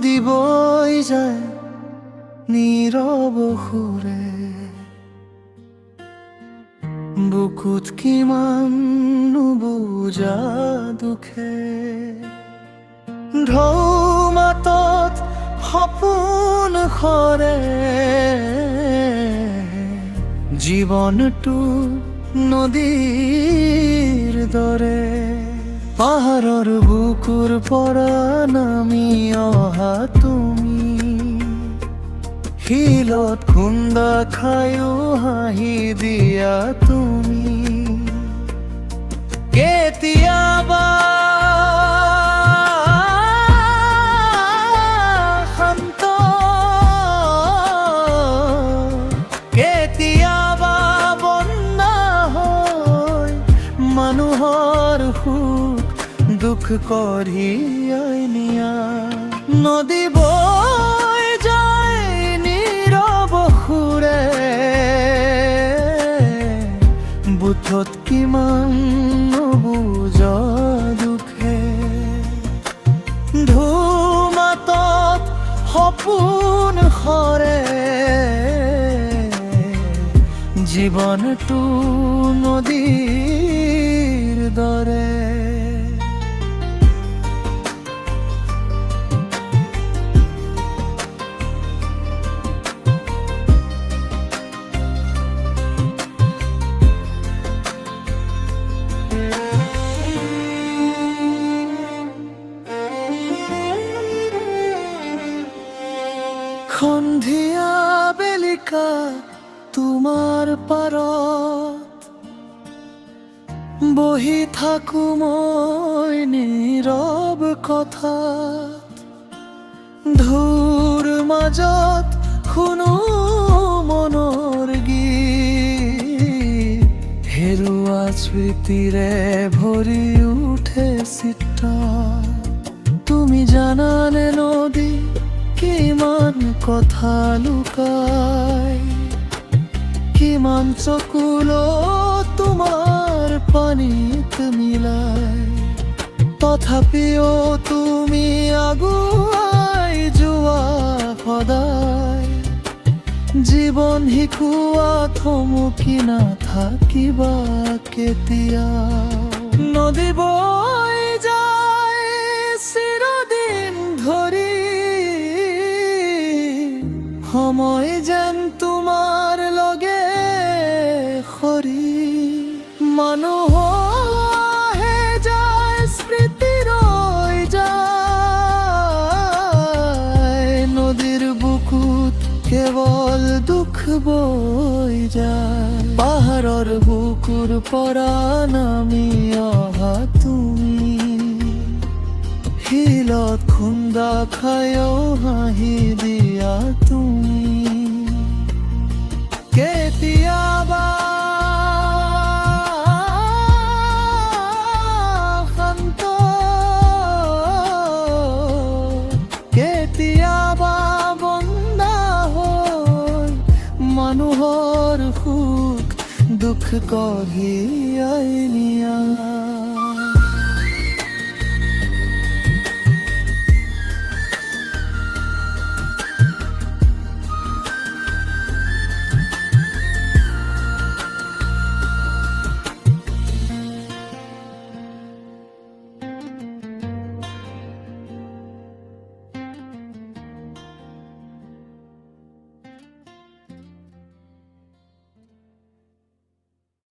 নদী বৈ যায় নীৰৱ সুৰে, বুকুত কিমান নুবুজা দুখে। ঢৌ মাতত সপোন সৰে, জীৱনটো নদীৰ দৰে। পাহাৰৰ বুকুৰ পৰা নামি অহা তুমি, শিলত খুন্দা খায়ো হাঁহি দিয়া তুমি। কেতিয়াবা শান্ত, কেতিয়াবা বন্ধা হৈ মানুহৰ সুখ দুখ কঢ়িয়াই নিয়া। নদী বৈ যায় নীৰৱ সুৰে, বুকুত কিমান নুবুজা দুখে। ধুমাতত সপোন সৰে, জীৱনটো নদীৰ দৰে। সন্ধিয়া বেলিকা তোমাৰ পাৰত বহি থাকো মই নীৰৱ কথাত। ধূৰ মাজত শুনো মনৰ গীত, হেৰুৱা স্মৃতিৰে ভৰি উঠে চিত্ৰা। তুমি জানানে নদী কিমান কথা লুকাই, কিমান চকুলত তোমাৰ পানীত মিলাই। তথাপিও তুমি আগুৱাই যোৱা সদায়, জীৱন শিকোৱা থমকি নাথাকিবা কেতিয়া। নদী বৈ যায় চিৰদিন ধৰি, সময় যেন তোমাৰ লগে সৰি। মানুহ আহে যায় স্মৃতি ৰৈ যায়, নদীৰ বুকুত কেৱল দুখ বৈ যায়। পাহাৰৰ বুকুৰ পৰা নামি অহা তুমি, শিলত খুন্দা খায়ো হাঁহি দিয়া তুমি। কেতিয়াবা শান্ত, কেতিয়াবা বন্ধা হৈ মানুহৰ সুখ দুখ কঢ়িয়াই নিয়া।